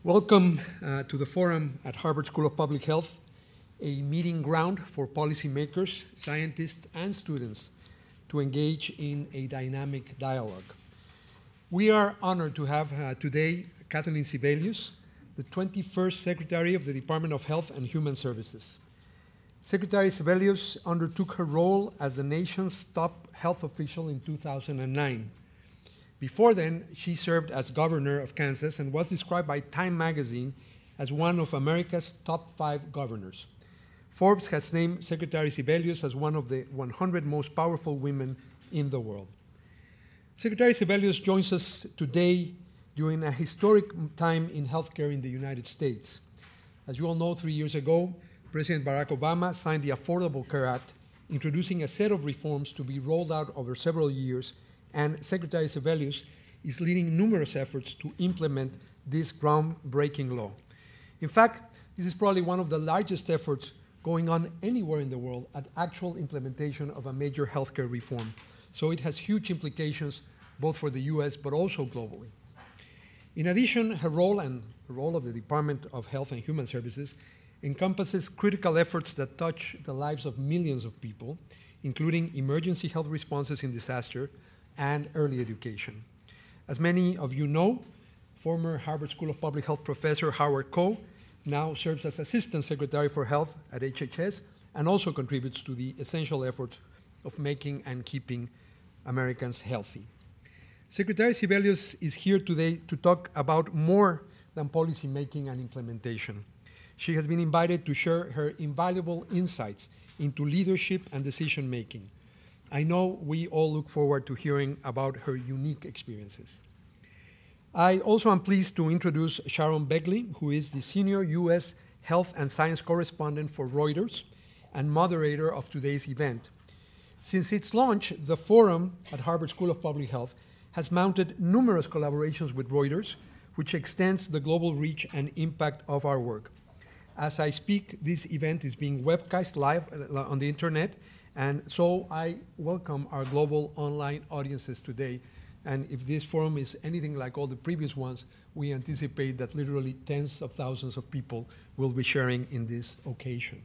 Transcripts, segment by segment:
Welcome to the forum at Harvard School of Public Health, a meeting ground for policymakers, scientists, and students to engage in a dynamic dialogue. We are honored to have today Kathleen Sebelius, the 21st Secretary of the Department of Health and Human Services. Secretary Sebelius undertook her role as the nation's top health official in 2009. Before then, she served as governor of Kansas and was described by Time magazine as one of America's top 5 governors. Forbes has named Secretary Sebelius as one of the 100 most powerful women in the world. Secretary Sebelius joins us today during a historic time in healthcare in the United States. As you all know, 3 years ago, President Barack Obama signed the Affordable Care Act, introducing a set of reforms to be rolled out over several years, and Secretary Sebelius is leading numerous efforts to implement this groundbreaking law. In fact, this is probably one of the largest efforts going on anywhere in the world at actual implementation of a major healthcare reform. So it has huge implications both for the US but also globally. In addition, her role and the role of the Department of Health and Human Services encompasses critical efforts that touch the lives of millions of people, including emergency health responses in disaster and early education. As many of you know, former Harvard School of Public Health professor Howard Koh now serves as Assistant Secretary for Health at HHS and also contributes to the essential efforts of making and keeping Americans healthy. Secretary Sebelius is here today to talk about more than policy making and implementation. She has been invited to share her invaluable insights into leadership and decision making. I know we all look forward to hearing about her unique experiences. I also am pleased to introduce Sharon Begley, who is the Senior U.S. Health and Science Correspondent for Reuters and moderator of today's event. Since its launch, the forum at Harvard School of Public Health has mounted numerous collaborations with Reuters, which extends the global reach and impact of our work. As I speak, this event is being webcast live on the internet, and so I welcome our global online audiences today. And if this forum is anything like all the previous ones, we anticipate that literally tens of thousands of people will be sharing in this occasion.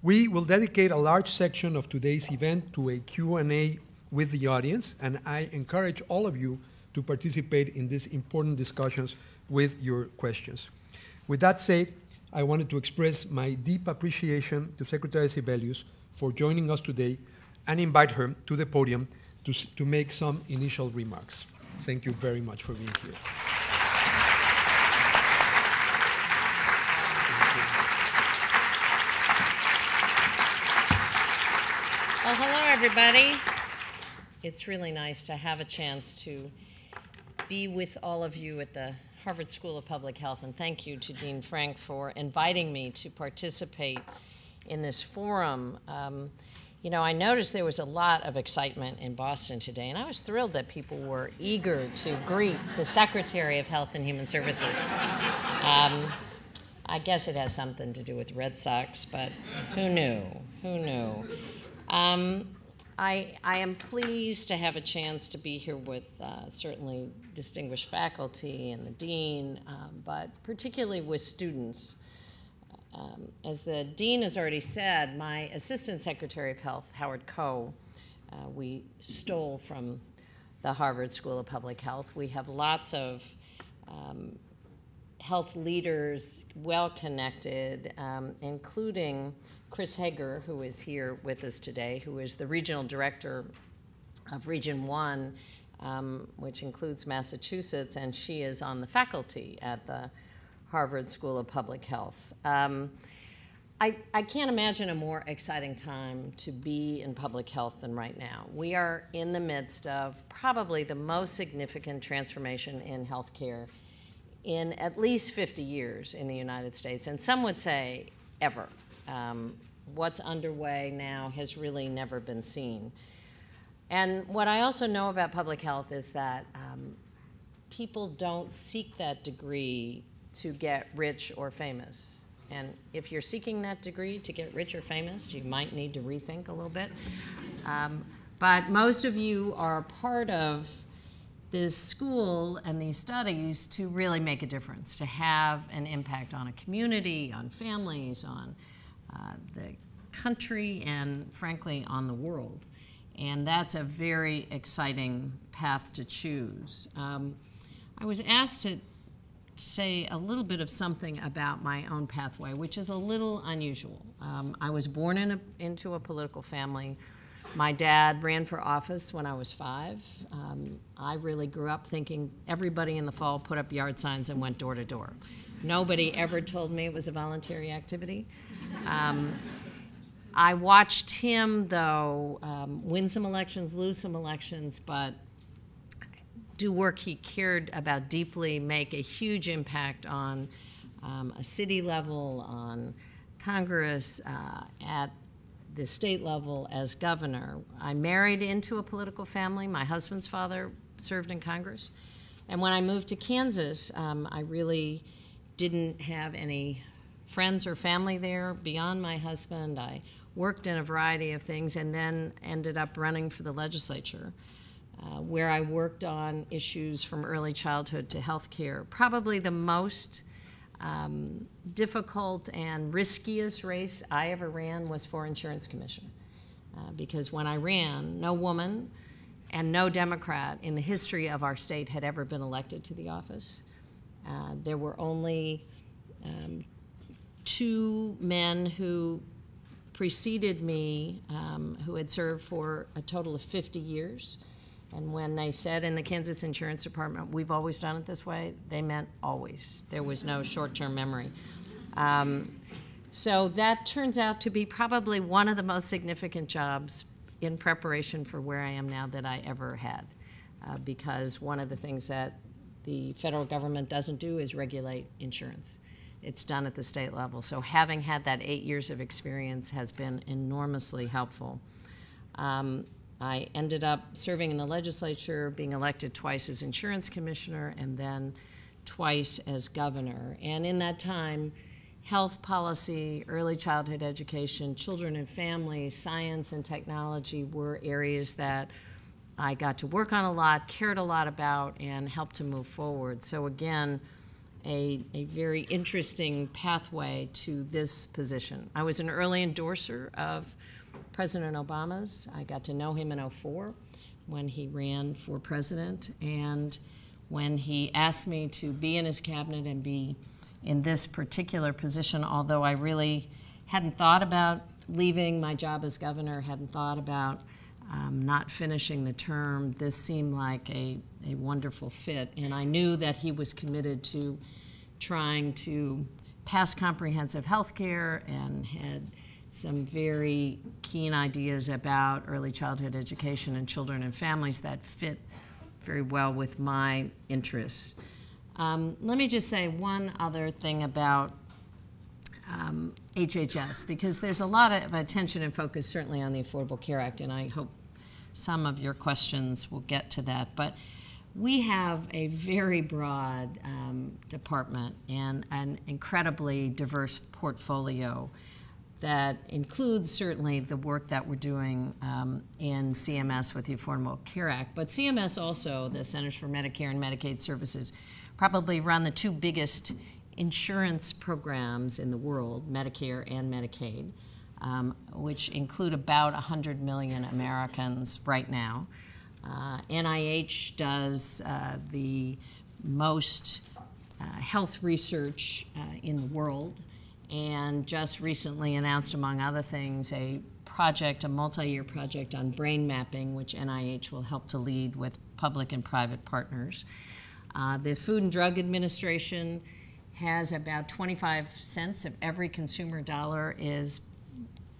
We will dedicate a large section of today's event to a Q&A with the audience, and I encourage all of you to participate in these important discussions with your questions. With that said, I wanted to express my deep appreciation to Secretary Sebelius for joining us today and invite her to the podium to make some initial remarks. Thank you very much for being here. Well, hello, everybody. It's really nice to have a chance to be with all of you at the Harvard School of Public Health, and thank you to Dean Frank for inviting me to participate in this forum. You know, I noticed there was a lot of excitement in Boston today, and I was thrilled that people were eager to greet the Secretary of Health and Human Services. I guess it has something to do with Red Sox, but who knew? Who knew? I am pleased to have a chance to be here with certainly distinguished faculty and the dean, but particularly with students. As the dean has already said, my Assistant Secretary of Health, Howard Koh, we stole from the Harvard School of Public Health. We have lots of health leaders, well-connected, including Chris Hager, who is here with us today, who is the Regional Director of Region 1, which includes Massachusetts, and she is on the faculty at the Harvard School of Public Health. I can't imagine a more exciting time to be in public health than right now. We are in the midst of probably the most significant transformation in healthcare in at least 50 years in the United States, and some would say ever. What's underway now has really never been seen. And what I also know about public health is that people don't seek that degree to get rich or famous. And if you're seeking that degree to get rich or famous, you might need to rethink a little bit. But most of you are part of this school and these studies to really make a difference, to have an impact on a community, on families, on the country, and frankly, on the world. And that's a very exciting path to choose. I was asked to say a little bit of something about my own pathway, which is a little unusual. I was born into a political family. My dad ran for office when I was 5. I really grew up thinking everybody in the fall put up yard signs and went door to door. Nobody ever told me it was a voluntary activity. I watched him, though, win some elections, lose some elections, but do work he cared about deeply, make a huge impact on a city level, on Congress, at the state level as governor. I married into a political family. My husband's father served in Congress. And when I moved to Kansas, I really didn't have any friends or family there beyond my husband. I worked in a variety of things and then ended up running for the legislature, where I worked on issues from early childhood to health care. Probably the most difficult and riskiest race I ever ran was for insurance commissioner. Because when I ran, no woman and no Democrat in the history of our state had ever been elected to the office. There were only 2 men who preceded me who had served for a total of 50 years. And when they said in the Kansas Insurance Department, we've always done it this way, they meant always. There was no short-term memory. So that turns out to be probably one of the most significant jobs in preparation for where I am now that I ever had. Because one of the things that the federal government doesn't do is regulate insurance. It's done at the state level. So having had that 8 years of experience has been enormously helpful. I ended up serving in the legislature, being elected twice as insurance commissioner, and then twice as governor. And in that time, health policy, early childhood education, children and families, science and technology were areas that I got to work on a lot, cared a lot about, and helped to move forward. So again, a very interesting pathway to this position. I was an early endorser of President Obama's. I got to know him in 2004 when he ran for president, and when he asked me to be in his cabinet and be in this particular position, although I really hadn't thought about leaving my job as governor, hadn't thought about not finishing the term, this seemed like a wonderful fit. And I knew that he was committed to trying to pass comprehensive health care and had some very keen ideas about early childhood education and children and families that fit very well with my interests. Let me just say one other thing about HHS, because there's a lot of attention and focus certainly on the Affordable Care Act, and I hope some of your questions will get to that. But we have a very broad department and an incredibly diverse portfolio that includes certainly the work that we're doing in CMS with the Affordable Care Act. But CMS also, the Centers for Medicare and Medicaid Services, probably run the 2 biggest insurance programs in the world, Medicare and Medicaid, which include about 100 million Americans right now. NIH does the most health research in the world, and just recently announced, among other things, a multi-year project on brain mapping, which NIH will help to lead with public and private partners. The Food and Drug Administration has about 25 cents of every consumer dollar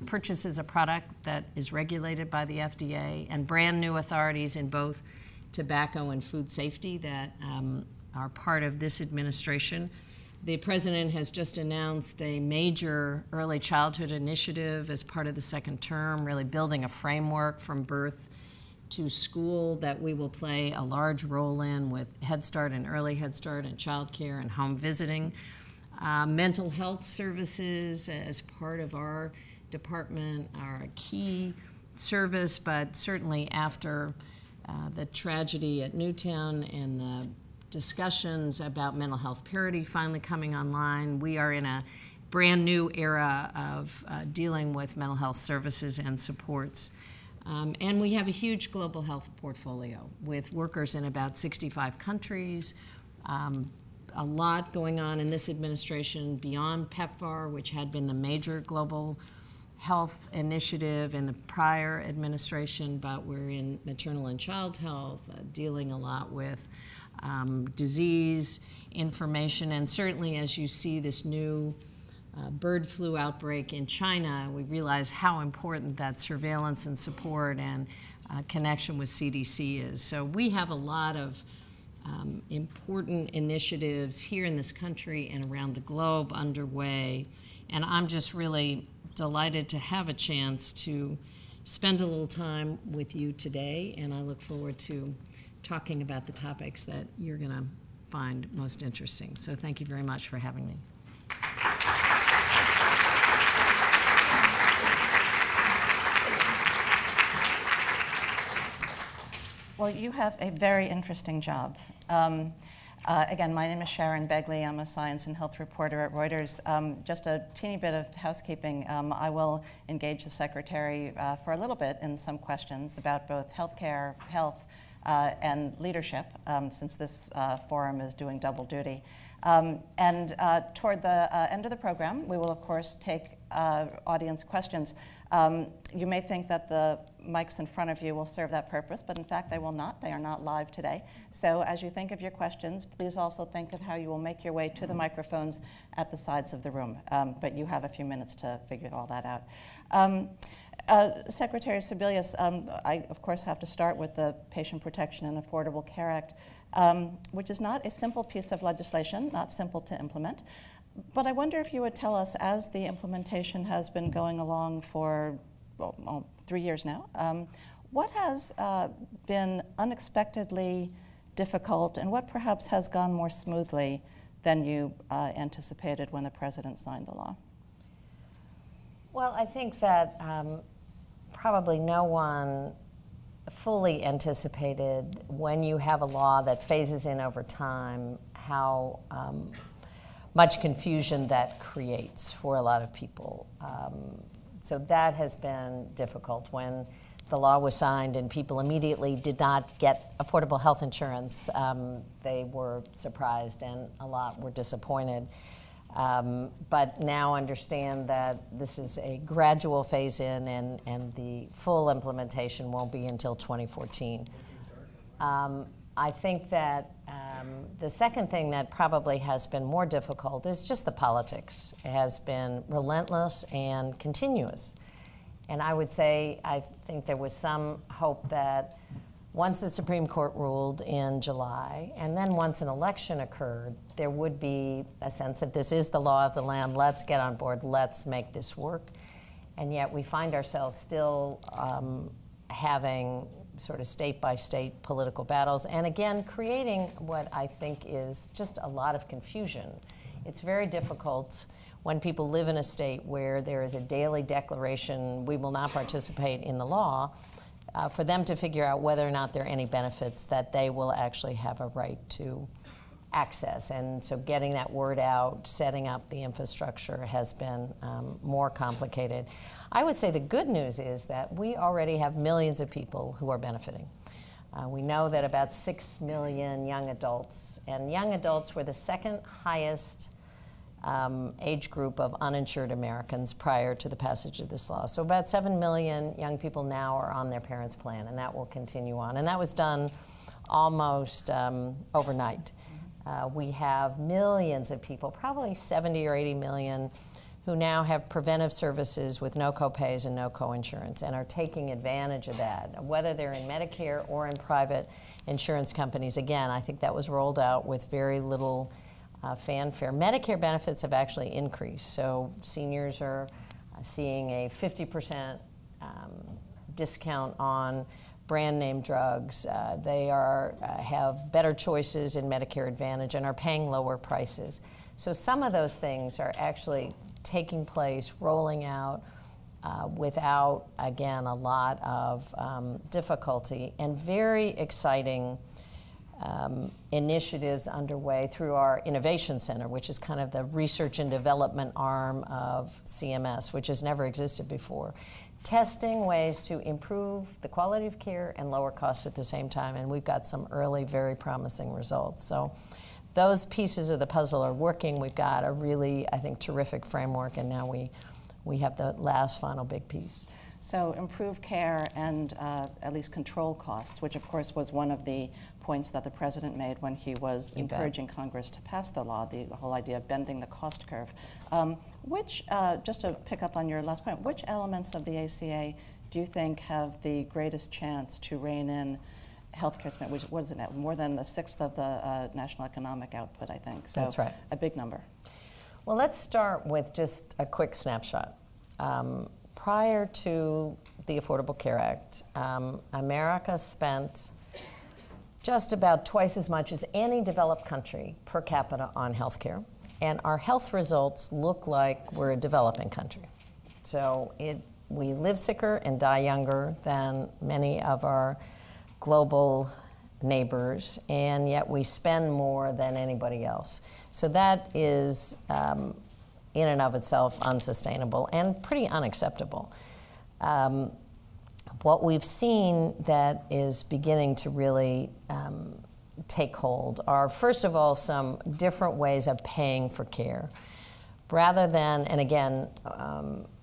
purchases a product that is regulated by the FDA, and brand new authorities in both tobacco and food safety that are part of this administration. The president has just announced a major early childhood initiative as part of the second term, really building a framework from birth to school that we will play a large role in with Head Start and early Head Start and child care and home visiting. Mental health services as part of our department are a key service, but certainly after the tragedy at Newtown and the discussions about mental health parity finally coming online. We are in a brand new era of dealing with mental health services and supports. And we have a huge global health portfolio with workers in about 65 countries. A lot going on in this administration beyond PEPFAR, which had been the major global health initiative in the prior administration, but we're in maternal and child health, dealing a lot with disease information, and certainly as you see this new bird flu outbreak in China, we realize how important that surveillance and support and connection with CDC is. So we have a lot of important initiatives here in this country and around the globe underway, and I'm just really delighted to have a chance to spend a little time with you today, and I look forward to talking about the topics that you're going to find most interesting. So thank you very much for having me. Well, you have a very interesting job. Again, my name is Sharon Begley. I'm a science and health reporter at Reuters. Just a teeny bit of housekeeping. I will engage the Secretary for a little bit in some questions about both healthcare, health, and leadership, since this forum is doing double duty. And toward the end of the program, we will, of course, take audience questions. You may think that the mics in front of you will serve that purpose, but in fact they will not. They are not live today. So as you think of your questions, please also think of how you will make your way to the microphones at the sides of the room. But you have a few minutes to figure all that out. Secretary Sebelius, I of course have to start with the Patient Protection and Affordable Care Act, which is not a simple piece of legislation, not simple to implement. But I wonder if you would tell us, as the implementation has been going along for 3 years now, what has been unexpectedly difficult and what perhaps has gone more smoothly than you anticipated when the President signed the law? Well, I think that probably no one fully anticipated, when you have a law that phases in over time, how much confusion that creates for a lot of people. So that has been difficult. When the law was signed and people immediately did not get affordable health insurance, they were surprised and a lot were disappointed. But now understand that this is a gradual phase in, and the full implementation won't be until 2014. I think that the second thing that probably has been more difficult is just the politics. It has been relentless and continuous. And I would say, I think there was some hope that once the Supreme Court ruled in July, and then once an election occurred, there would be a sense that this is the law of the land, let's get on board, let's make this work. And yet we find ourselves still having sort of state-by-state political battles, and again, creating what I think is just a lot of confusion. It's very difficult when people live in a state where there is a daily declaration, we will not participate in the law, for them to figure out whether or not there are any benefits that they will actually have a right to access. And so getting that word out, setting up the infrastructure has been more complicated. I would say the good news is that we already have millions of people who are benefiting. We know that about 6 million young adults, and young adults were the second highest age group of uninsured Americans prior to the passage of this law. So about 7 million young people now are on their parents' plan, and that will continue on. And that was done almost overnight. We have millions of people, probably 70 or 80 million, who now have preventive services with no copays and no coinsurance and are taking advantage of that, whether they're in Medicare or in private insurance companies. Again, I think that was rolled out with very little fanfare. Medicare benefits have actually increased, so seniors are seeing a 50% discount on brand name drugs. They have better choices in Medicare Advantage and are paying lower prices. So some of those things are actually taking place, rolling out, without, again, a lot of difficulty, and very exciting initiatives underway through our Innovation Center, which is kind of the research and development arm of CMS, which has never existed before, testing ways to improve the quality of care and lower costs at the same time, and we've got some early, very promising results. So those pieces of the puzzle are working. We've got a really, I think, terrific framework, and now we have the last final big piece. So improve care and at least control costs, which of course was one of the points that the president made when he was encouraging Congress to pass the law, the whole idea of bending the cost curve. Just to pick up on your last point, which elements of the ACA do you think have the greatest chance to rein in healthcare spending, which was more than a sixth of the national economic output, I think. So that's right. A big number. Well, let's start with just a quick snapshot. Prior to the Affordable Care Act, America spent just about twice as much as any developed country per capita on healthcare, and our health results look like we're a developing country. So we live sicker and die younger than many of our global neighbors, and yet we spend more than anybody else. So that is, in and of itself, unsustainable and pretty unacceptable. What we've seen that is beginning to really take hold are, first of all, some different ways of paying for care. Rather than, and again,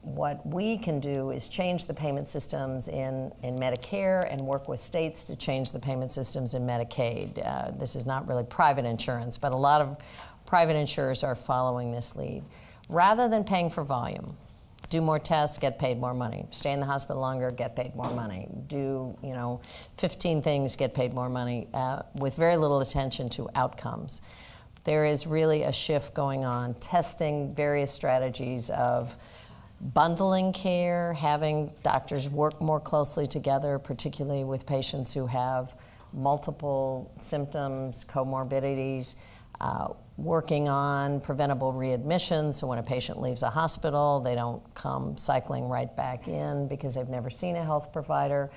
what we can do is change the payment systems in Medicare and work with states to change the payment systems in Medicaid. This is not really private insurance, but a lot of private insurers are following this lead. Rather than paying for volume, do more tests, get paid more money. Stay in the hospital longer, get paid more money. Do 15 things, get paid more money, with very little attention to outcomes. There is really a shift going on, testing various strategies of bundling care, having doctors work more closely together, particularly with patients who have multiple symptoms, comorbidities, working on preventable readmissions, so when a patient leaves a hospital, they don't come cycling right back in because they've never seen a health provider,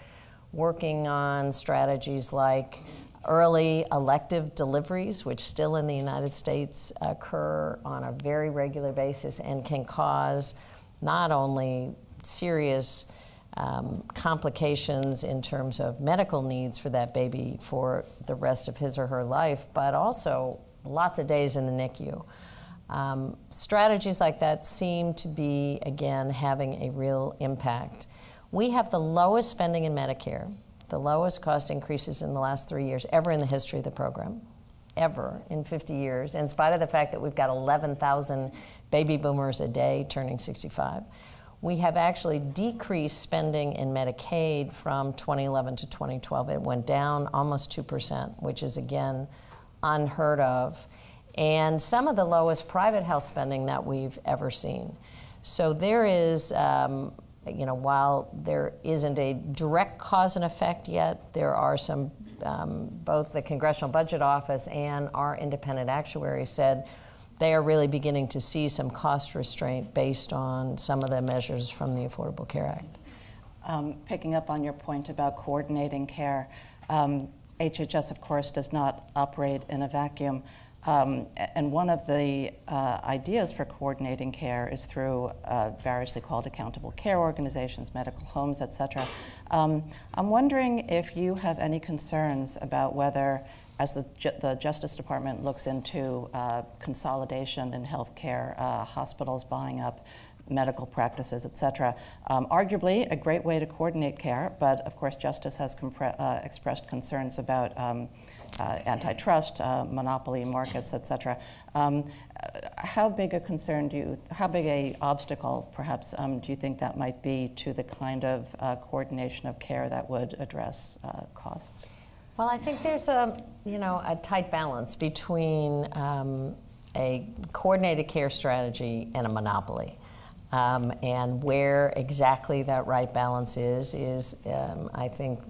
working on strategies like early elective deliveries, which still in the United States occur on a very regular basis and can cause not only serious complications in terms of medical needs for that baby for the rest of his or her life, but also lots of days in the NICU. Strategies like that seem to be, again, having a real impact. We have the lowest spending in Medicare, the lowest cost increases in the last 3 years ever in the history of the program, ever in 50 years, in spite of the fact that we've got 11,000 baby boomers a day turning 65. We have actually decreased spending in Medicaid from 2011 to 2012. It went down almost 2%, which is, again, unheard of, and some of the lowest private health spending that we've ever seen. So there is, while there isn't a direct cause and effect yet, there are some, both the Congressional Budget Office and our independent actuaries said they are really beginning to see some cost restraint based on some of the measures from the Affordable Care Act. Picking up on your point about coordinating care, HHS, of course, does not operate in a vacuum. And one of the ideas for coordinating care is through variously called accountable care organizations, medical homes, et cetera. I'm wondering if you have any concerns about whether, as the Justice Department looks into consolidation in healthcare, hospitals buying up medical practices, et cetera. Arguably a great way to coordinate care, but of course Justice has expressed concerns about antitrust, monopoly markets, et cetera. How big a concern how big a obstacle perhaps do you think that might be to the kind of coordination of care that would address costs? Well, I think there's a tight balance between a coordinated care strategy and a monopoly. And where exactly that right balance is I think,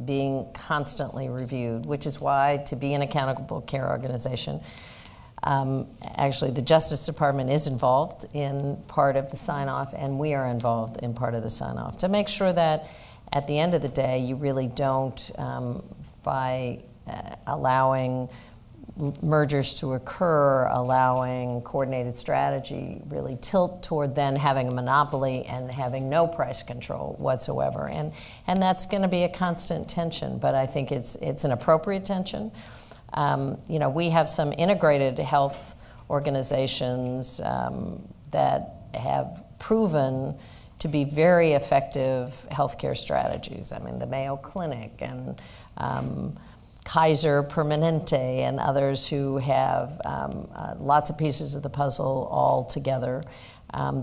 being constantly reviewed, which is why to be an accountable care organization, Actually, the Justice Department is involved in part of the sign-off, and we are involved in part of the sign-off to make sure that at the end of the day, you really don't, by allowing mergers to occur, allowing coordinated strategy, really tilt toward then having a monopoly and having no price control whatsoever. And that's going to be a constant tension, but I think it's an appropriate tension. You know, we have some integrated health organizations that have proven to be very effective healthcare strategies. I mean, the Mayo Clinic and Kaiser Permanente and others who have lots of pieces of the puzzle all together.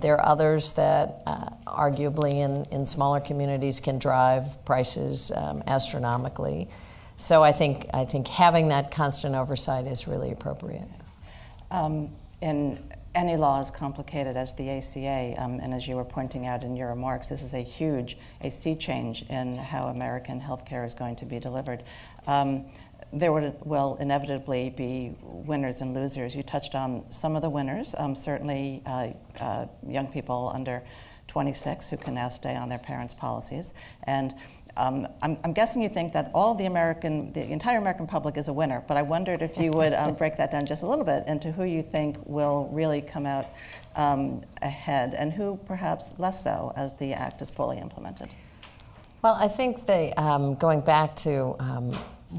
There are others that arguably in smaller communities can drive prices astronomically. So I think having that constant oversight is really appropriate. In any law as complicated as the ACA, and as you were pointing out in your remarks, this is a sea change in how American healthcare is going to be delivered. There will inevitably be winners and losers. You touched on some of the winners, certainly young people under 26 who can now stay on their parents' policies. And I'm guessing you think that the entire American public is a winner, but I wondered if you would break that down just a little bit into who you think will really come out ahead and who perhaps less so as the act is fully implemented. Well, I think going back to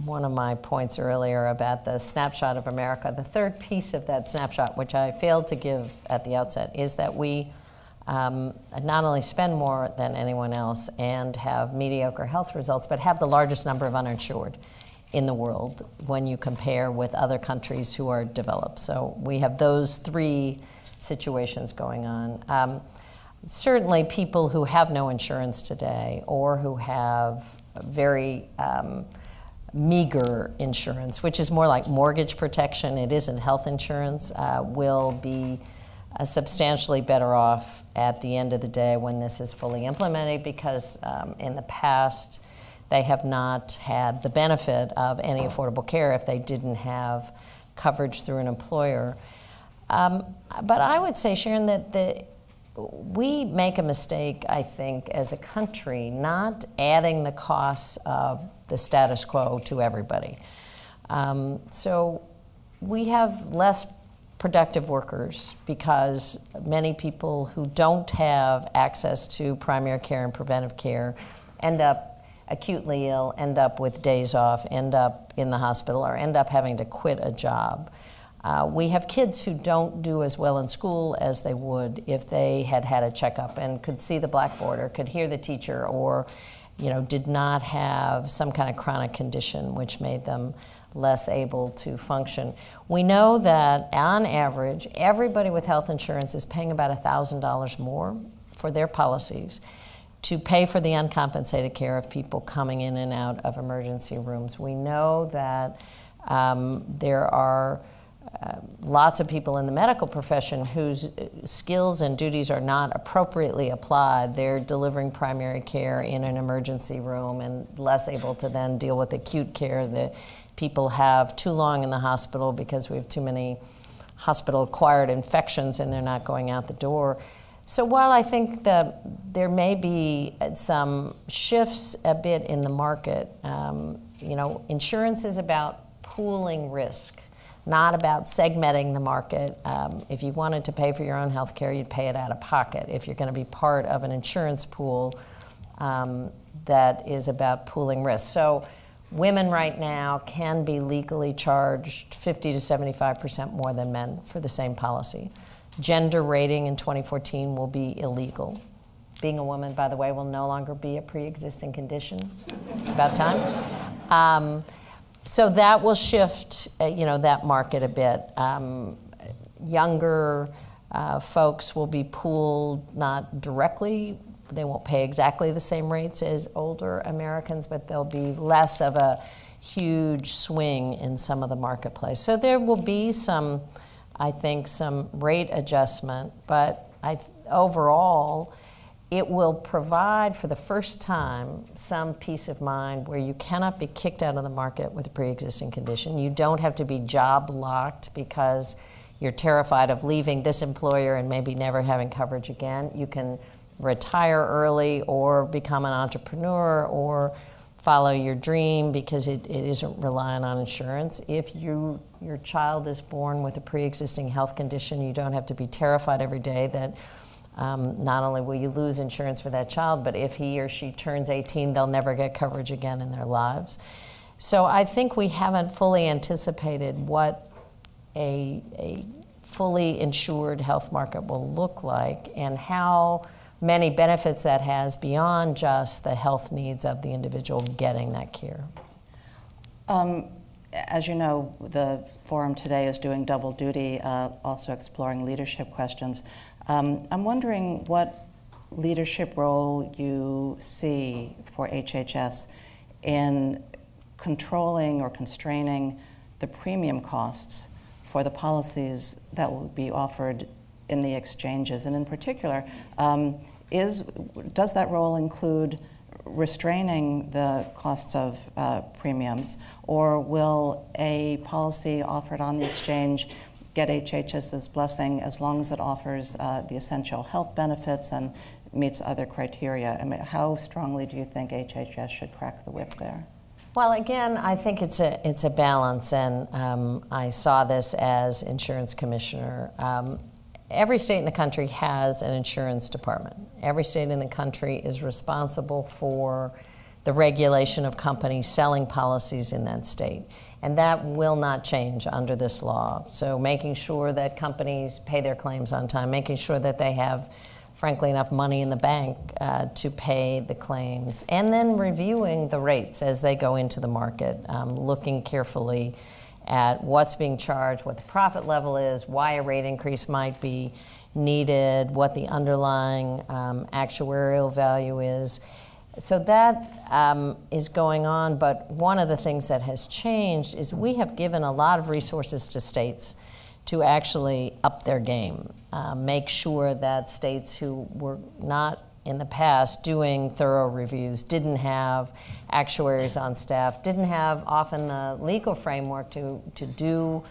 one of my points earlier about the snapshot of America, the third piece of that snapshot, which I failed to give at the outset, is that we not only spend more than anyone else and have mediocre health results, but have the largest number of uninsured in the world when you compare with other countries who are developed. So we have those three situations going on. Certainly people who have no insurance today or who have very meager insurance, which is more like mortgage protection, it isn't health insurance, will be substantially better off at the end of the day when this is fully implemented, because in the past they have not had the benefit of any affordable care if they didn't have coverage through an employer. But I would say, Sharon, that we make a mistake, I think, as a country, not adding the costs of the status quo to everybody. So we have less productive workers because many people who don't have access to primary care and preventive care end up acutely ill, end up with days off, end up in the hospital, or end up having to quit a job. We have kids who don't do as well in school as they would if they had had a checkup and could see the blackboard or could hear the teacher, or did not have some kind of chronic condition which made them less able to function. We know that on average, everybody with health insurance is paying about $1,000 more for their policies to pay for the uncompensated care of people coming in and out of emergency rooms. We know that there are lots of people in the medical profession whose skills and duties are not appropriately applied. They're delivering primary care in an emergency room and less able to then deal with acute care. The people have too long in the hospital because we have too many hospital-acquired infections and they're not going out the door. So while I think that there may be some shifts a bit in the market, insurance is about pooling risk, not about segmenting the market. If you wanted to pay for your own health care, you'd pay it out of pocket. If you're going to be part of an insurance pool, that is about pooling risk. So women right now can be legally charged 50 to 75% more than men for the same policy. Gender rating in 2014 will be illegal. Being a woman, by the way, will no longer be a pre-existing condition. It's about time. So that will shift, that market a bit. Younger folks will be pooled not directly. They won't pay exactly the same rates as older Americans, but there'll be less of a huge swing in some of the marketplace. So there will be some, I think, some rate adjustment, but overall, it will provide for the first time some peace of mind where you cannot be kicked out of the market with a pre-existing condition. You don't have to be job locked because you're terrified of leaving this employer and maybe never having coverage again. You can retire early or become an entrepreneur or follow your dream because it isn't reliant on insurance. If your child is born with a pre-existing health condition, you don't have to be terrified every day that not only will you lose insurance for that child, but if he or she turns 18, they'll never get coverage again in their lives. So I think we haven't fully anticipated what a fully insured health market will look like and how many benefits that has beyond just the health needs of the individual getting that care. As you know, the forum today is doing double duty, also exploring leadership questions. I'm wondering what leadership role you see for HHS in controlling or constraining the premium costs for the policies that will be offered in the exchanges, and in particular, does that role include restraining the costs of premiums, or will a policy offered on the exchange get HHS's blessing as long as it offers the essential health benefits and meets other criteria? I mean, how strongly do you think HHS should crack the whip there? Well, again, I think it's a balance, and I saw this as insurance commissioner. Every state in the country has an insurance department. Every state in the country is responsible for the regulation of companies selling policies in that state. And that will not change under this law. So making sure that companies pay their claims on time, making sure that they have, frankly, enough money in the bank to pay the claims, and then reviewing the rates as they go into the market, looking carefully at what's being charged, what the profit level is, why a rate increase might be needed, what the underlying actuarial value is. So that is going on, but one of the things that has changed is we have given a lot of resources to states to actually up their game, make sure that states who were not in the past doing thorough reviews, didn't have actuaries on staff, didn't have often the legal framework to do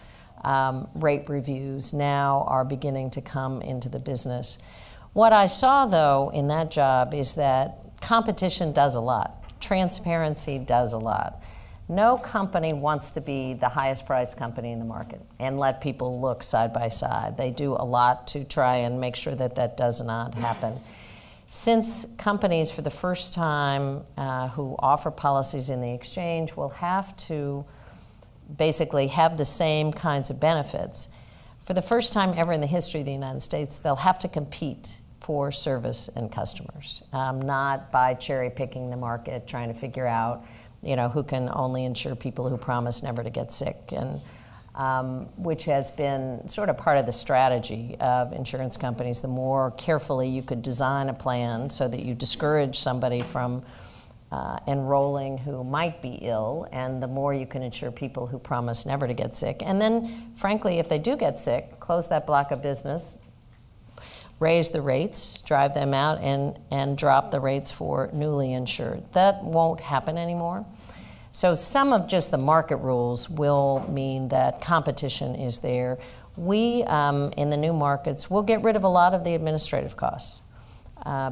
rate reviews, now are beginning to come into the business. What I saw, though, in that job is that competition does a lot. Transparency does a lot. No company wants to be the highest priced company in the market and let people look side by side. They do a lot to try and make sure that that does not happen. Since companies, for the first time, who offer policies in the exchange will have to basically have the same kinds of benefits, for the first time ever in the history of the United States, they'll have to compete for service and customers, not by cherry picking the market, trying to figure out, who can only insure people who promise never to get sick, and which has been sort of part of the strategy of insurance companies. The more carefully you could design a plan so that you discourage somebody from enrolling who might be ill, and the more you can insure people who promise never to get sick. And then, frankly, if they do get sick, close that block of business, raise the rates, drive them out, and drop the rates for newly insured. That won't happen anymore. So some of just the market rules will mean that competition is there. We, in the new markets, will get rid of a lot of the administrative costs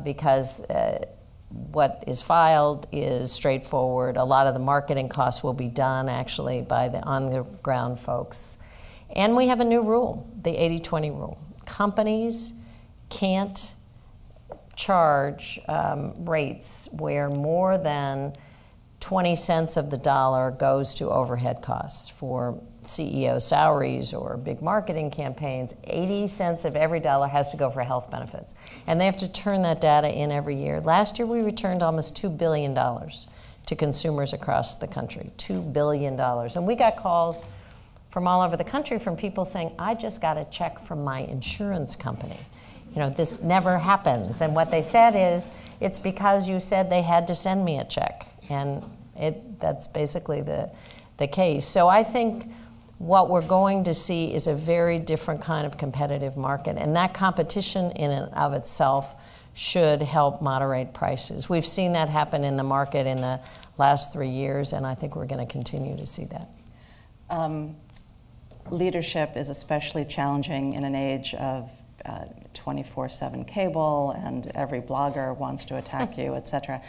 because what is filed is straightforward. A lot of the marketing costs will be done actually by the on-the-ground folks. And we have a new rule, the 80-20 rule. Companies can't charge rates where more than 20 cents of the dollar goes to overhead costs for CEO salaries or big marketing campaigns. 80 cents of every dollar has to go for health benefits. And they have to turn that data in every year. Last year, we returned almost $2 billion to consumers across the country, $2 billion. And we got calls from all over the country from people saying, I just got a check from my insurance company. This never happens. And what they said is, it's because you said they had to send me a check. And that's basically the case. So I think what we're going to see is a very different kind of competitive market. And that competition in and of itself should help moderate prices. We've seen that happen in the market in the last 3 years, and I think we're going to continue to see that. Leadership is especially challenging in an age of 24/7 cable, and every blogger wants to attack you, et cetera.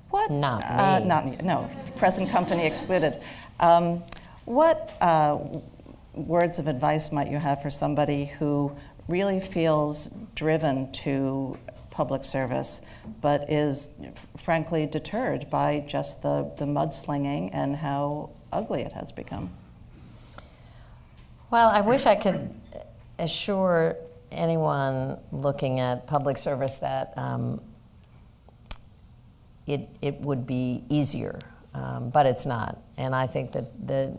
What? Not me. No, present company excluded. What words of advice might you have for somebody who really feels driven to public service, but is frankly deterred by just the mudslinging and how ugly it has become? Well, I wish I could assure anyone looking at public service that it would be easier, but it's not. And I think that the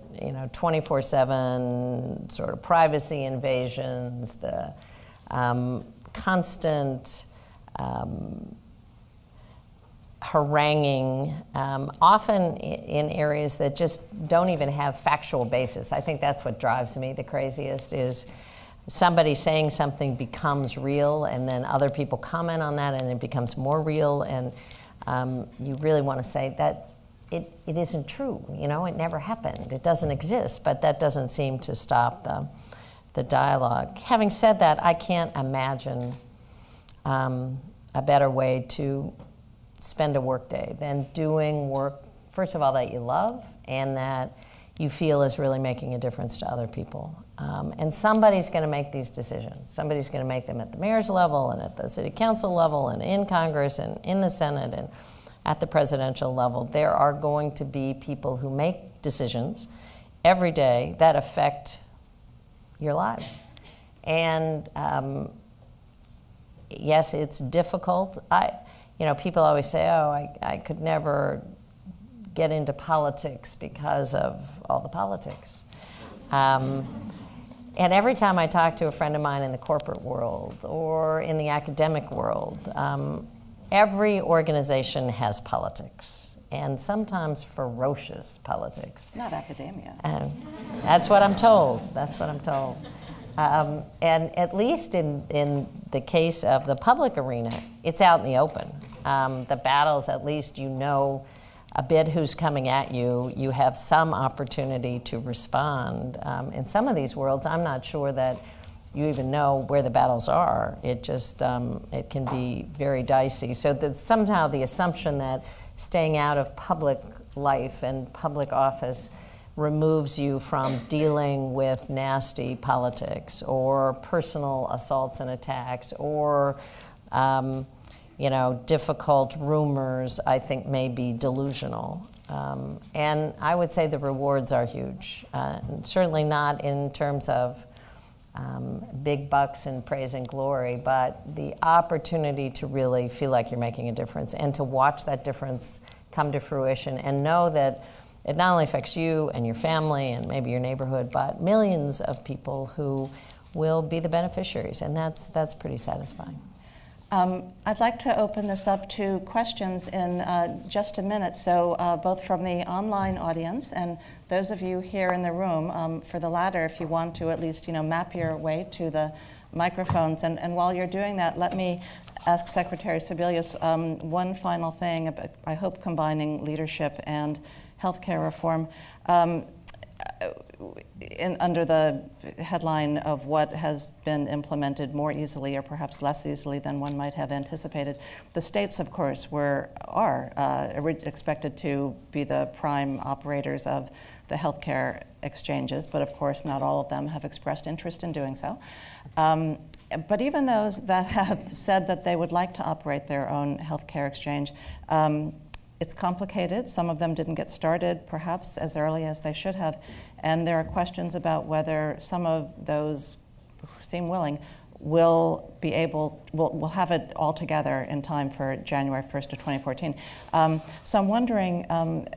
24/7 sort of privacy invasions, the constant haranguing, often in areas that just don't even have factual basis. I think that's what drives me the craziest, is somebody saying something becomes real, and then other people comment on that, and it becomes more real, and you really want to say that it isn't true. It never happened. It doesn't exist, but that doesn't seem to stop the dialogue. Having said that, I can't imagine a better way to spend a workday than doing work, first of all, that you love and that you feel is really making a difference to other people. And somebody's going to make these decisions. Somebody's going to make them at the mayor's level and at the city council level and in Congress and in the Senate and at the presidential level. There are going to be people who make decisions every day that affect your lives. And yes, it's difficult. People always say, oh, I could never get into politics because of all the politics. And every time I talk to a friend of mine in the corporate world or in the academic world, every organization has politics, and sometimes ferocious politics. Not academia. That's what I'm told. That's what I'm told. And at least in the case of the public arena, it's out in the open. The battles, at least you know a bit who's coming at you. You have some opportunity to respond. In some of these worlds, I'm not sure that you even know where the battles are. It just, it can be very dicey. So that somehow the assumption that staying out of public life and public office removes you from dealing with nasty politics or personal assaults and attacks or difficult rumors, I think may be delusional. And I would say the rewards are huge. Certainly not in terms of big bucks and praise and glory, but the opportunity to really feel like you're making a difference and to watch that difference come to fruition and know that it not only affects you and your family and maybe your neighborhood, but millions of people who will be the beneficiaries, and that's pretty satisfying. I'd like to open this up to questions in just a minute, so both from the online audience and those of you here in the room. For the latter, if you want to at least map your way to the microphones, and while you're doing that, let me ask Secretary Sebelius one final thing about, I hope, combining leadership and healthcare reform. Under the headline of what has been implemented more easily or perhaps less easily than one might have anticipated, the states, of course, are expected to be the prime operators of the healthcare exchanges, but of course not all of them have expressed interest in doing so. But even those that have said that they would like to operate their own healthcare exchange, it's complicated. Some of them didn't get started perhaps as early as they should have. And there are questions about whether some of those who seem willing will have it all together in time for January 1st of 2014. So I'm wondering,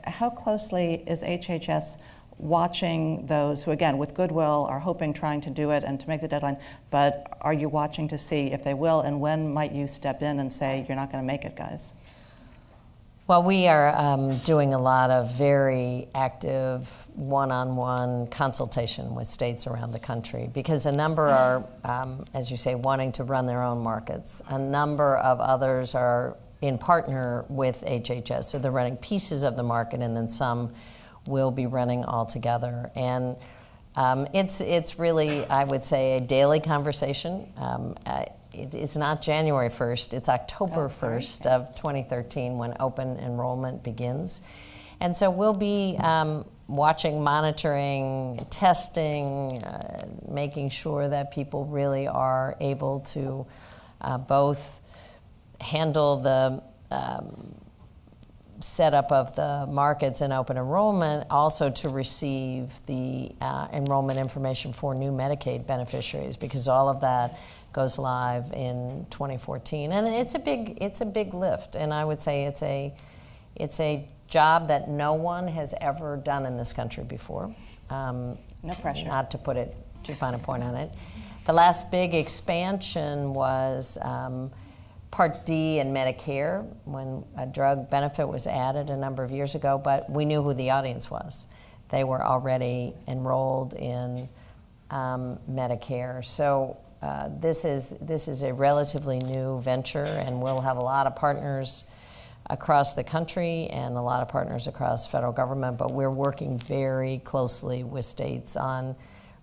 how closely is HHS watching those who, again, with goodwill are hoping, trying to do it and to make the deadline, but are you watching to see if they will, and when might you step in and say, you're not going to make it, guys? Well, we are doing a lot of very active one-on-one consultation with states around the country because a number are, as you say, wanting to run their own markets. A number of others are in partner with HHS, so they're running pieces of the market, and then some will be running all together. And it's really, I would say, a daily conversation. It's not January 1st, it's October 1st of 2013 when open enrollment begins. And so we'll be watching, monitoring, testing, making sure that people really are able to both handle the setup of the markets and open enrollment, also to receive the enrollment information for new Medicaid beneficiaries, because all of that goes live in 2014, and it's a big lift. And I would say it's a job that no one has ever done in this country before. No pressure. Not to put it too fine a point on it. The last big expansion was Part D and Medicare, when a drug benefit was added a number of years ago, but we knew who the audience was. They were already enrolled in Medicare. So this is a relatively new venture, and we'll have a lot of partners across the country and a lot of partners across federal government, but we're working very closely with states on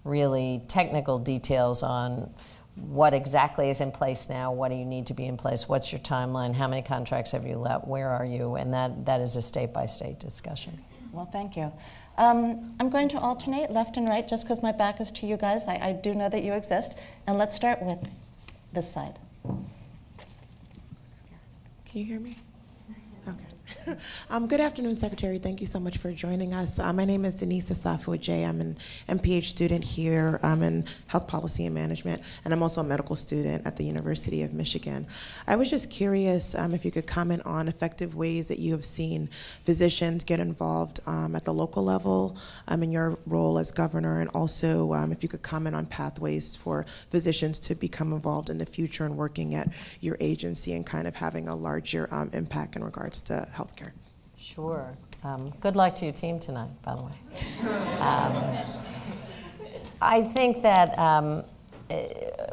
really technical details on what exactly is in place now, what do you need to be in place, what's your timeline, how many contracts have you let, where are you, and that is a state-by-state discussion. Well, thank you. I'm going to alternate left and right just because my back is to you guys. I do know that you exist. And let's start with this side. Can you hear me? Okay. Good afternoon, Secretary. Thank you so much for joining us. My name is Denise Asafo-J. I'm an MPH student here in health policy and management, and I'm also a medical student at the University of Michigan. I was just curious if you could comment on effective ways that you have seen physicians get involved at the local level in your role as governor, and also if you could comment on pathways for physicians to become involved in the future and working at your agency and kind of having a larger impact in regards to healthcare. Sure. Good luck to your team tonight, by the way. I think that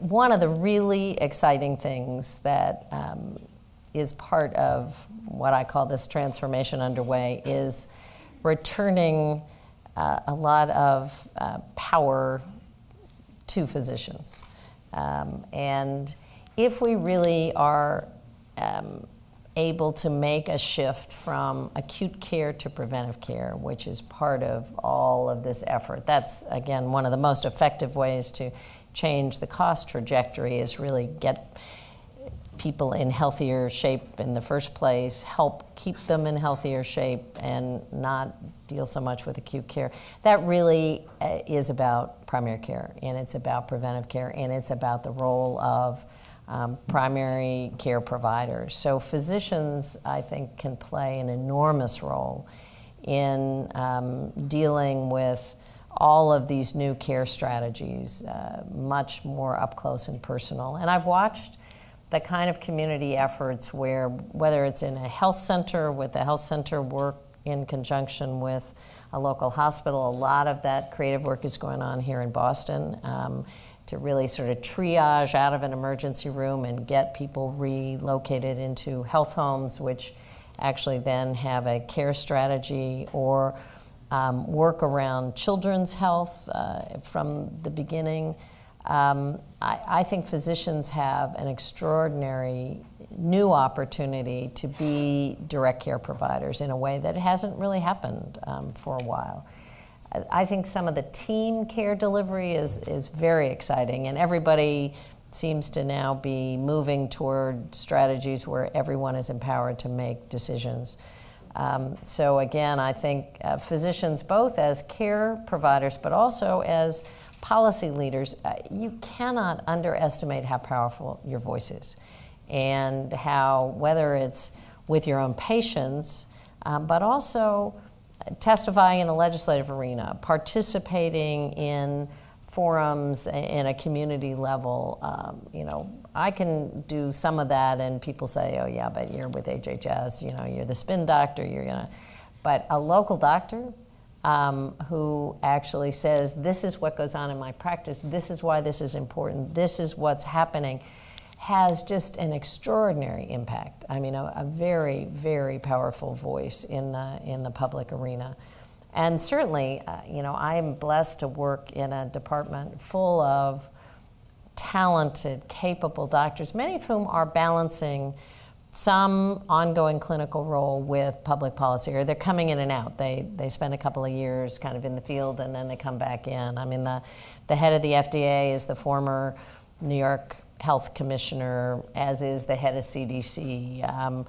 one of the really exciting things that is part of what I call this transformation underway is returning a lot of power to physicians. And if we really are able to make a shift from acute care to preventive care, which is part of all of this effort. That's, again, one of the most effective ways to change the cost trajectory is really get people in healthier shape in the first place, help keep them in healthier shape, and not deal so much with acute care. That really is about primary care, and it's about preventive care, and it's about the role of primary care providers. So physicians, I think, can play an enormous role in dealing with all of these new care strategies, much more up close and personal. And I've watched the kind of community efforts where, whether it's in a health center, with the health center work in conjunction with a local hospital, a lot of that creative work is going on here in Boston. To really sort of triage out of an emergency room and get people relocated into health homes, which actually then have a care strategy, or work around children's health from the beginning. I think physicians have an extraordinary new opportunity to be direct care providers in a way that hasn't really happened for a while. I think some of the team care delivery is very exciting, and everybody seems to now be moving toward strategies where everyone is empowered to make decisions. So again, I think physicians, both as care providers but also as policy leaders, you cannot underestimate how powerful your voice is, and how, whether it's with your own patients, but also testifying in the legislative arena, participating in forums in a community level, I can do some of that, and people say, oh yeah, but you're with HHS, you know, you're the spin doctor, you're gonna, but a local doctor who actually says, this is what goes on in my practice, this is why this is important, this is what's happening, has just an extraordinary impact. I mean, a very, very powerful voice in the public arena. And certainly, you know, I'm blessed to work in a department full of talented, capable doctors, many of whom are balancing some ongoing clinical role with public policy, or they're coming in and out. They spend a couple of years kind of in the field and then they come back in. I mean, the head of the FDA is the former New York Health Commissioner, as is the head of CDC.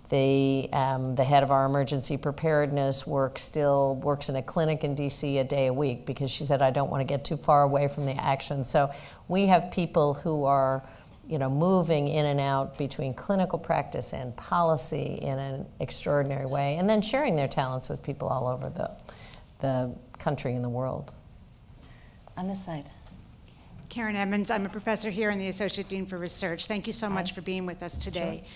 The head of our emergency preparedness still works in a clinic in DC a day a week because she said, I don't want to get too far away from the action. So we have people who are, you know, moving in and out between clinical practice and policy in an extraordinary way, and then sharing their talents with people all over the country and the world. On this side. Karen Edmonds, I'm a professor here and the Associate Dean for Research. Thank you so much Hi. for being with us today. Sure.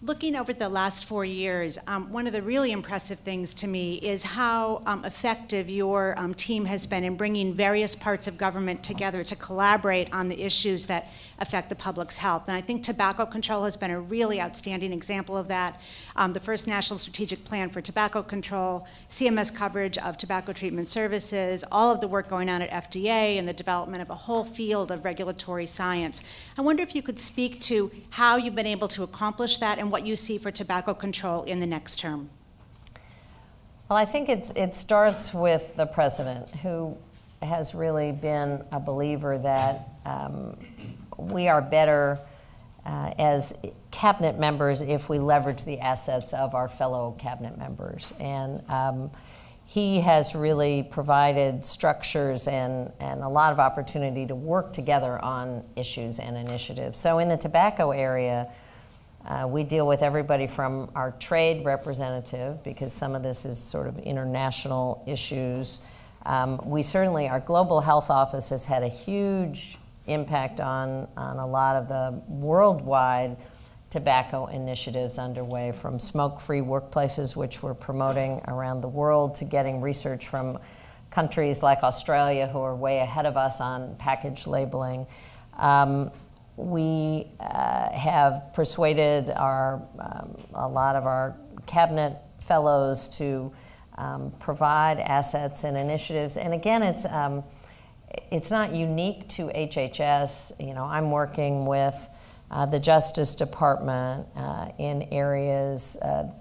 Looking over the last 4 years, one of the really impressive things to me is how effective your team has been in bringing various parts of government together to collaborate on the issues that affect the public's health. And I think tobacco control has been a really outstanding example of that. The first National Strategic Plan for Tobacco Control, CMS coverage of tobacco treatment services, all of the work going on at FDA and the development of a whole field of regulatory science. I wonder if you could speak to how you've been able to accomplish that and what you see for tobacco control in the next term. Well, I think it starts with the president, who has really been a believer that we are better as cabinet members if we leverage the assets of our fellow cabinet members. And he has really provided structures and a lot of opportunity to work together on issues and initiatives. So in the tobacco area, we deal with everybody from our trade representative, because some of this is sort of international issues. We certainly, our global health office has had a huge impact on a lot of the worldwide tobacco initiatives underway, from smoke-free workplaces, which we're promoting around the world, to getting research from countries like Australia, who are way ahead of us on package labeling. We have persuaded a lot of our cabinet fellows to provide assets and initiatives. And again, it's not unique to HHS. You know, I'm working with the Justice Department in areas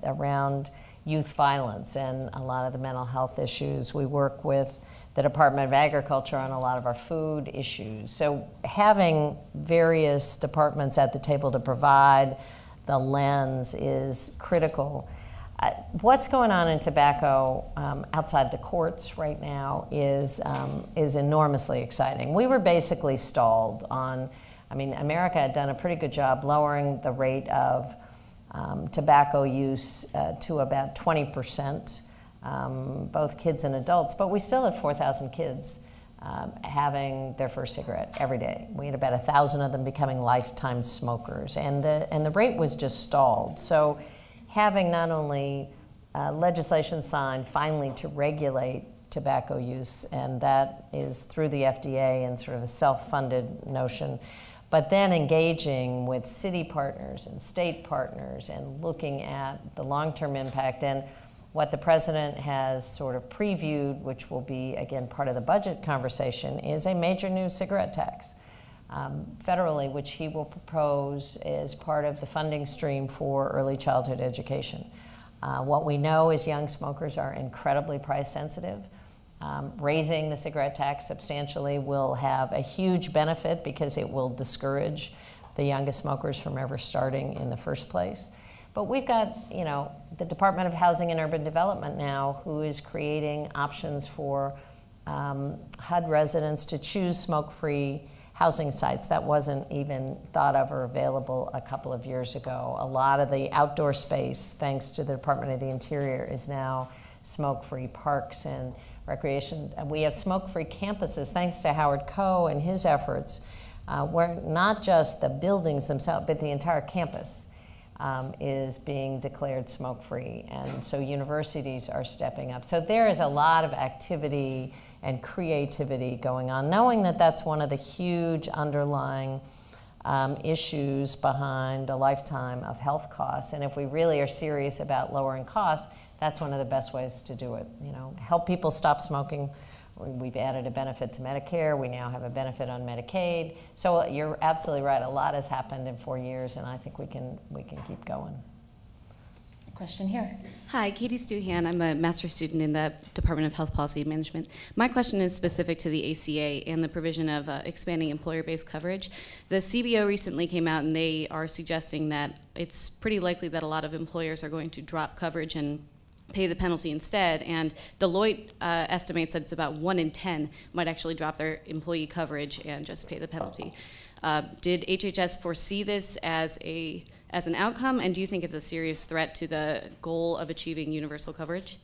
around youth violence and a lot of the mental health issues. We work with the Department of Agriculture on a lot of our food issues. So having various departments at the table to provide the lens is critical. What's going on in tobacco outside the courts right now is enormously exciting. We were basically stalled on, I mean, America had done a pretty good job lowering the rate of tobacco use to about 20%. Both kids and adults, but we still had 4,000 kids having their first cigarette every day. We had about 1,000 of them becoming lifetime smokers, and the rate was just stalled. So having not only legislation signed finally to regulate tobacco use, and that is through the FDA and sort of a self-funded notion, but then engaging with city partners and state partners and looking at the long-term impact. And what the president has sort of previewed, which will be, again, part of the budget conversation, is a major new cigarette tax federally, which he will propose as part of the funding stream for early childhood education. What we know is young smokers are incredibly price sensitive. Raising the cigarette tax substantially will have a huge benefit because it will discourage the youngest smokers from ever starting in the first place. But we've got, you know, the Department of Housing and Urban Development now, who is creating options for HUD residents to choose smoke-free housing sites. That wasn't even thought of or available a couple of years ago. A lot of the outdoor space, thanks to the Department of the Interior, is now smoke-free parks and recreation. We have smoke-free campuses, thanks to Howard Koh and his efforts. where not just the buildings themselves, but the entire campus is being declared smoke-free. And so universities are stepping up. So there is a lot of activity and creativity going on, knowing that that's one of the huge underlying issues behind a lifetime of health costs. And if we really are serious about lowering costs, that's one of the best ways to do it. You know, help people stop smoking. We've added a benefit to Medicare. We now have a benefit on Medicaid. So you're absolutely right. A lot has happened in 4 years, and I think we can keep going. Question here. Hi, Katie Stuhan. I'm a master's student in the Department of Health Policy and Management. My question is specific to the ACA and the provision of expanding employer-based coverage. The CBO recently came out and they are suggesting that it's pretty likely that a lot of employers are going to drop coverage and pay the penalty instead, and Deloitte estimates that it's about 1 in 10 might actually drop their employee coverage and just pay the penalty. Did HHS foresee this as an outcome, and do you think it's a serious threat to the goal of achieving universal coverage?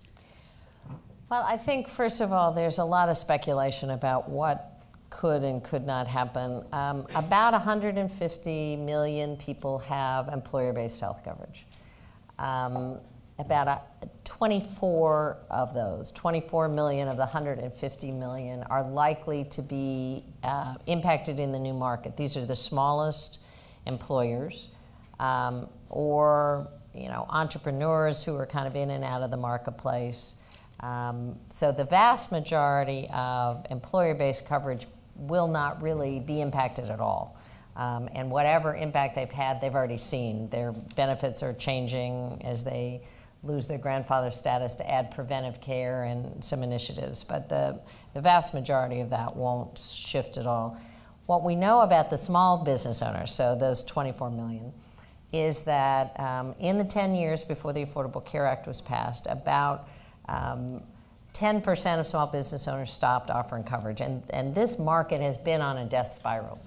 Well, I think, first of all, there's a lot of speculation about what could and could not happen. About 150 million people have employer-based health coverage. About 24 of those, 24 million of the 150 million are likely to be impacted in the new market. These are the smallest employers or entrepreneurs who are kind of in and out of the marketplace. So the vast majority of employer-based coverage will not really be impacted at all. And whatever impact they've had, they've already seen. Their benefits are changing as they lose their grandfather status to add preventive care and some initiatives, but the vast majority of that won't shift at all. What we know about the small business owners, so those 24 million, is that in the 10 years before the Affordable Care Act was passed, about 10% of small business owners stopped offering coverage, and this market has been on a death spiral.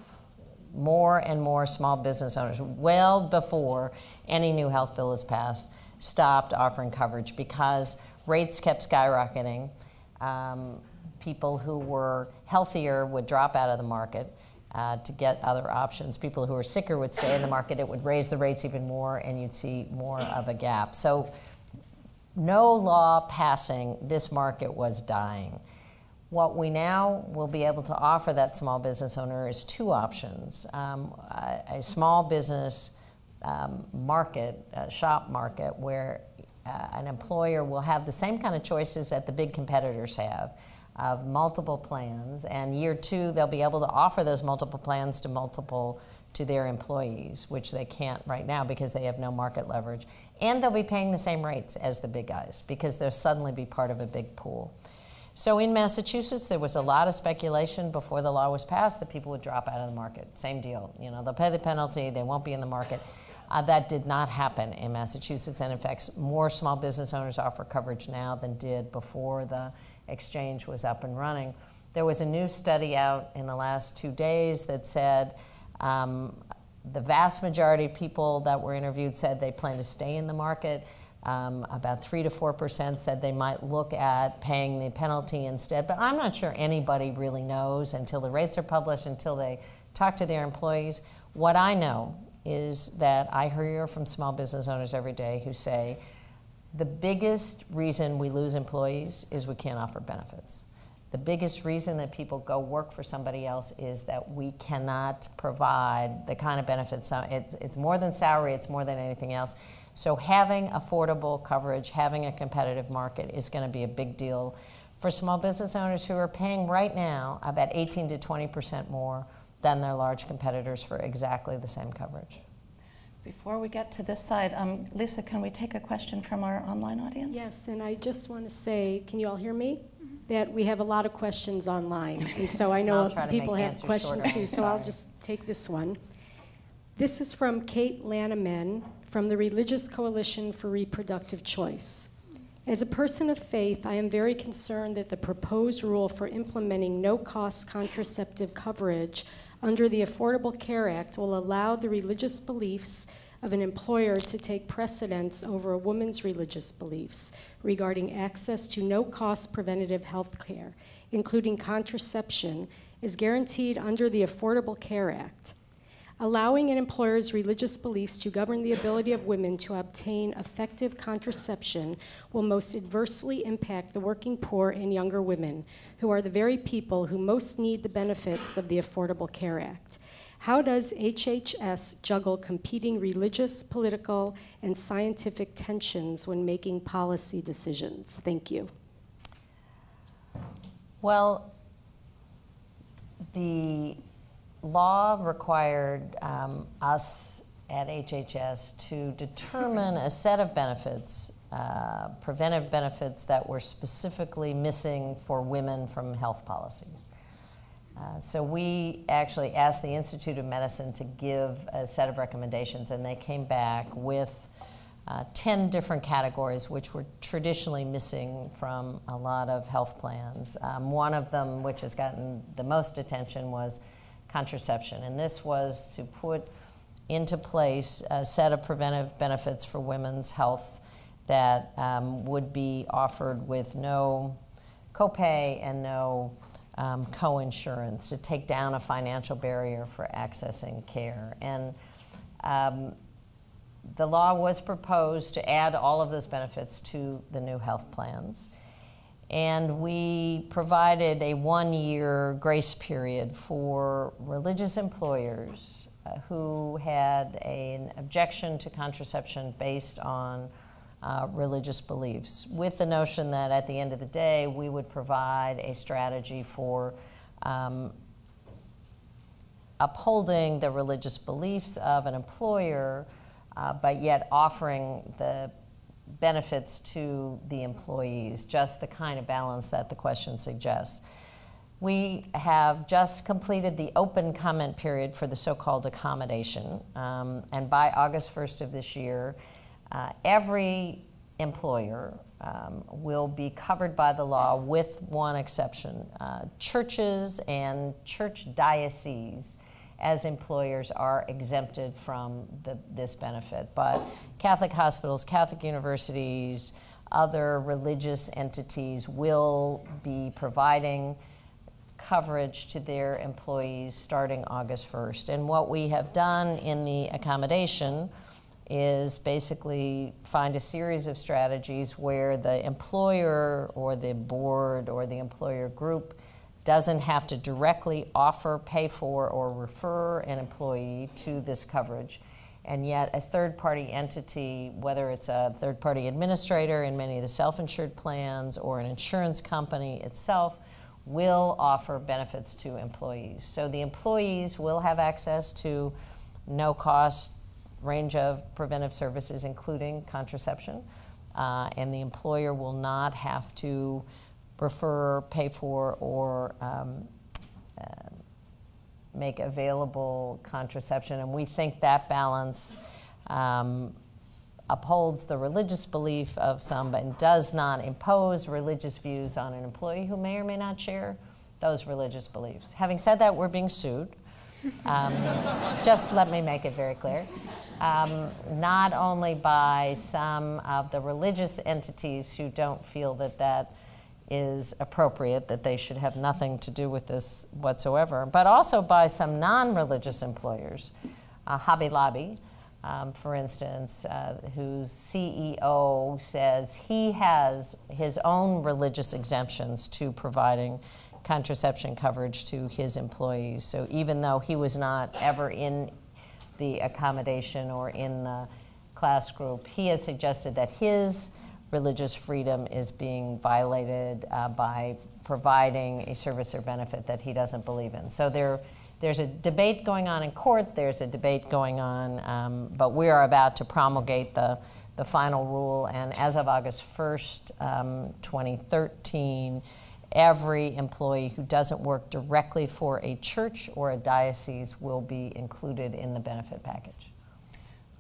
More and more small business owners, well before any new health bill is passed, stopped offering coverage because rates kept skyrocketing. People who were healthier would drop out of the market to get other options. People who were sicker would stay in the market. It would raise the rates even more, and you'd see more of a gap. So no law passing, this market was dying. What we now will be able to offer that small business owner is two options. A small business shop market where an employer will have the same kind of choices that the big competitors have of multiple plans, and year two they'll be able to offer those multiple plans to their employees, which they can't right now because they have no market leverage, and they'll be paying the same rates as the big guys because they'll suddenly be part of a big pool. So in Massachusetts, there was a lot of speculation before the law was passed that people would drop out of the market. Same deal, they'll pay the penalty, they won't be in the market. That did not happen in Massachusetts, and in fact, more small business owners offer coverage now than did before the exchange was up and running. There was a new study out in the last 2 days that said the vast majority of people that were interviewed said they plan to stay in the market. About 3 to 4% said they might look at paying the penalty instead, but I'm not sure anybody really knows until the rates are published, until they talk to their employees. What I know is that I hear from small business owners every day who say the biggest reason we lose employees is we can't offer benefits. The biggest reason that people go work for somebody else is that we cannot provide the kind of benefits. It's more than salary, it's more than anything else. So having affordable coverage, having a competitive market is going to be a big deal for small business owners who are paying right now about 18 to 20% more than their large competitors for exactly the same coverage. Before we get to this side, Lisa, can we take a question from our online audience? Yes, and I just want to say, can you all hear me? That we have a lot of questions online, and so I know people have questions too, so I'll just take this one. This is from Kate Lanaman from the Religious Coalition for Reproductive Choice. As a person of faith, I am very concerned that the proposed rule for implementing no-cost contraceptive coverage under the Affordable Care Act will allow the religious beliefs of an employer to take precedence over a woman's religious beliefs regarding access to no-cost preventative health care, including contraception, is guaranteed under the Affordable Care Act. Allowing an employer's religious beliefs to govern the ability of women to obtain effective contraception will most adversely impact the working poor and younger women, who are the very people who most need the benefits of the Affordable Care Act. How does HHS juggle competing religious, political, and scientific tensions when making policy decisions? Thank you. Well, the law required us at HHS to determine a set of benefits, preventive benefits that were specifically missing for women from health policies. So we actually asked the Institute of Medicine to give a set of recommendations, and they came back with 10 different categories which were traditionally missing from a lot of health plans. One of them, which has gotten the most attention, was contraception, and this was to put into place a set of preventive benefits for women's health that would be offered with no copay and no co-insurance, to take down a financial barrier for accessing care. And the law was proposed to add all of those benefits to the new health plans. And we provided a 1-year grace period for religious employers who had an objection to contraception based on religious beliefs, with the notion that at the end of the day, we would provide a strategy for upholding the religious beliefs of an employer, but yet offering the benefits to the employees, just the kind of balance that the question suggests. We have just completed the open comment period for the so-called accommodation, and by August 1st of this year, every employer will be covered by the law with one exception. Churches and church dioceses as employers are exempted from this benefit, but Catholic hospitals, Catholic universities, other religious entities will be providing coverage to their employees starting August 1st. And what we have done in the accommodation is basically find a series of strategies where the employer or the board or the employer group doesn't have to directly offer, pay for, or refer an employee to this coverage. And yet a third-party entity, whether it's a third-party administrator in many of the self-insured plans or an insurance company itself, will offer benefits to employees. So the employees will have access to no-cost range of preventive services, including contraception, and the employer will not have to refer, pay for, or make available contraception. And we think that balance upholds the religious belief of some, but does not impose religious views on an employee who may or may not share those religious beliefs. Having said that, we're being sued. Just let me make it very clear. Not only by some of the religious entities who don't feel that that is appropriate, that they should have nothing to do with this whatsoever, but also by some non-religious employers. Hobby Lobby, for instance, whose CEO says he has his own religious exemptions to providing contraception coverage to his employees. So even though he was not ever in the accommodation or in the class group, he has suggested that his religious freedom is being violated by providing a service or benefit that he doesn't believe in. So there's a debate going on in court, there's a debate going on, but we are about to promulgate the final rule, and as of August 1st, 2013, every employee who doesn't work directly for a church or a diocese will be included in the benefit package.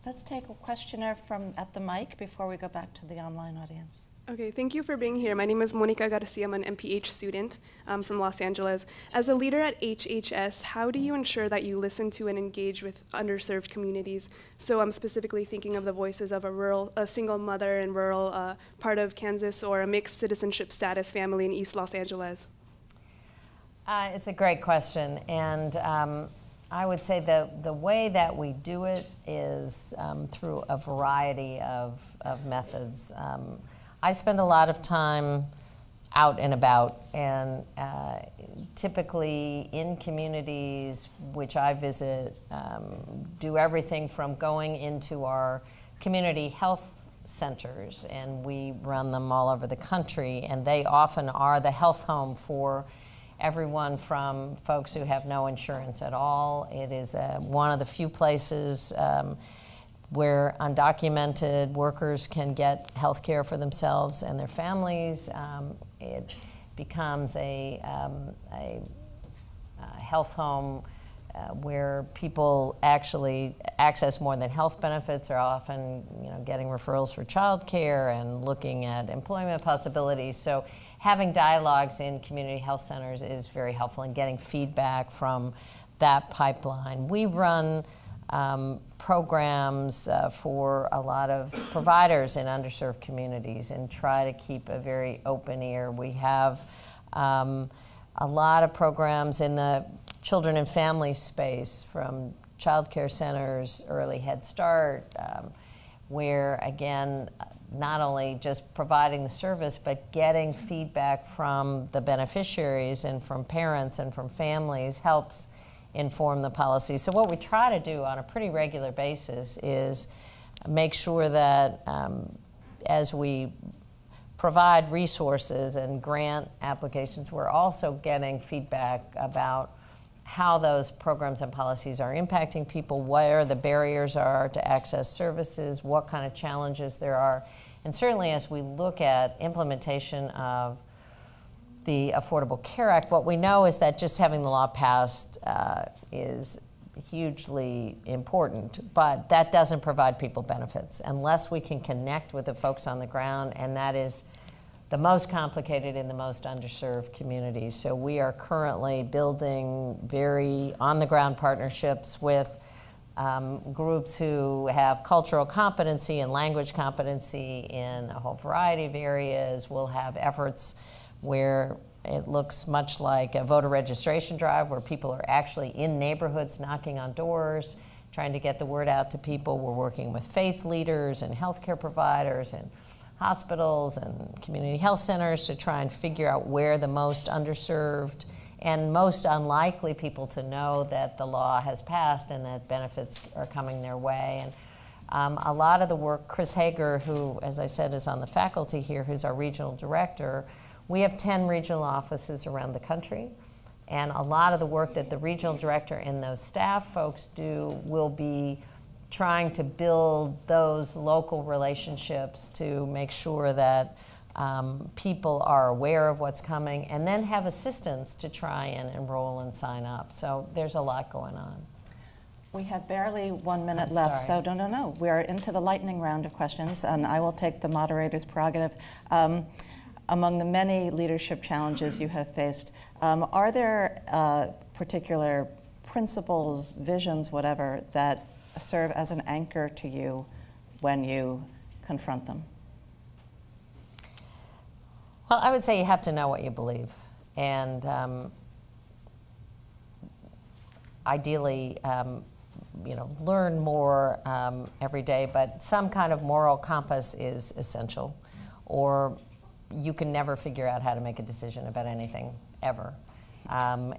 Let's take a questioner at the mic before we go back to the online audience. Okay, thank you for being here. My name is Monica Garcia. I'm an MPH student from Los Angeles. As a leader at HHS, how do you ensure that you listen to and engage with underserved communities? So I'm specifically thinking of the voices of a single mother in rural part of Kansas, or a mixed citizenship status family in East Los Angeles. It's a great question, and I would say the way that we do it is through a variety of methods. I spend a lot of time out and about, and typically in communities which I visit, do everything from going into our community health centers, and we run them all over the country, and they often are the health home for everyone from folks who have no insurance at all. It is one of the few places where undocumented workers can get health care for themselves and their families. It becomes a health home where people actually access more than health benefits. They're often getting referrals for child care and looking at employment possibilities. So having dialogues in community health centers is very helpful in getting feedback from that pipeline. We run programs for a lot of providers in underserved communities and try to keep a very open ear. We have a lot of programs in the children and family space, from child care centers, early Head Start, where again, not only just providing the service, but getting feedback from the beneficiaries and from parents and from families helps inform the policy. So what we try to do on a pretty regular basis is make sure that as we provide resources and grant applications, we're also getting feedback about how those programs and policies are impacting people, where the barriers are to access services, what kind of challenges there are. And certainly as we look at implementation of the Affordable Care Act, what we know is that just having the law passed is hugely important, but that doesn't provide people benefits unless we can connect with the folks on the ground, and that is the most complicated in the most underserved communities. So we are currently building very on-the-ground partnerships with groups who have cultural competency and language competency in a whole variety of areas. We'll have efforts where it looks much like a voter registration drive, where people are actually in neighborhoods knocking on doors, trying to get the word out to people. We're working with faith leaders and healthcare providers and hospitals and community health centers to try and figure out where the most underserved and most unlikely people to know that the law has passed and that benefits are coming their way. And a lot of the work, Chris Hager, who, as I said, is on the faculty here, who's our regional director, we have 10 regional offices around the country, and a lot of the work that the regional director and those staff folks do will be trying to build those local relationships to make sure that people are aware of what's coming, and then have assistance to try and enroll and sign up. So there's a lot going on. We have barely 1 minute left, so no. We're into the lightning round of questions, and I will take the moderator's prerogative. Among the many leadership challenges you have faced, are there particular principles, visions, whatever, that serve as an anchor to you when you confront them? Well, I would say you have to know what you believe, and ideally, learn more every day, but some kind of moral compass is essential, or you can never figure out how to make a decision about anything, ever. Having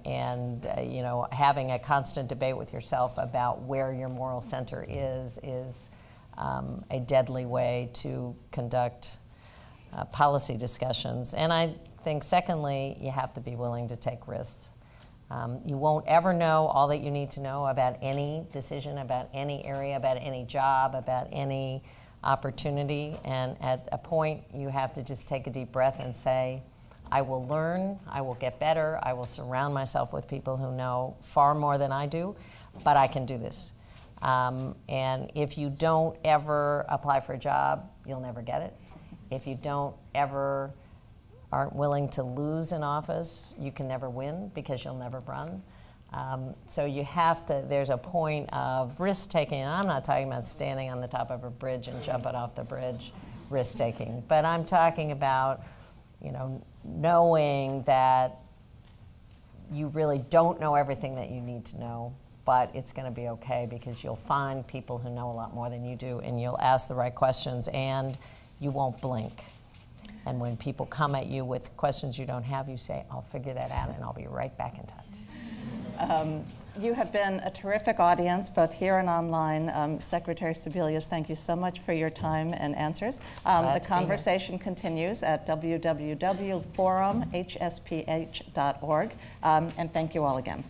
a constant debate with yourself about where your moral center is a deadly way to conduct policy discussions. And I think, secondly, you have to be willing to take risks. You won't ever know all that you need to know about any decision, about any area, about any job, about any opportunity. And at a point, you have to just take a deep breath and say, I will learn, I will get better, I will surround myself with people who know far more than I do, but I can do this. And if you don't ever apply for a job, you'll never get it. If you don't ever aren't willing to lose an office, you can never win because you'll never run. So you have to, there's a point of risk-taking, and I'm not talking about standing on the top of a bridge and jumping off the bridge, risk-taking, but I'm talking about, you know, knowing that you really don't know everything that you need to know, but it's going to be okay because you'll find people who know a lot more than you do, and you'll ask the right questions, and you won't blink. And when people come at you with questions you don't have, you say, I'll figure that out, and I'll be right back in touch. You have been a terrific audience, both here and online. Secretary Sebelius, thank you so much for your time and answers. The conversation continues at www.forumhsph.org, and thank you all again.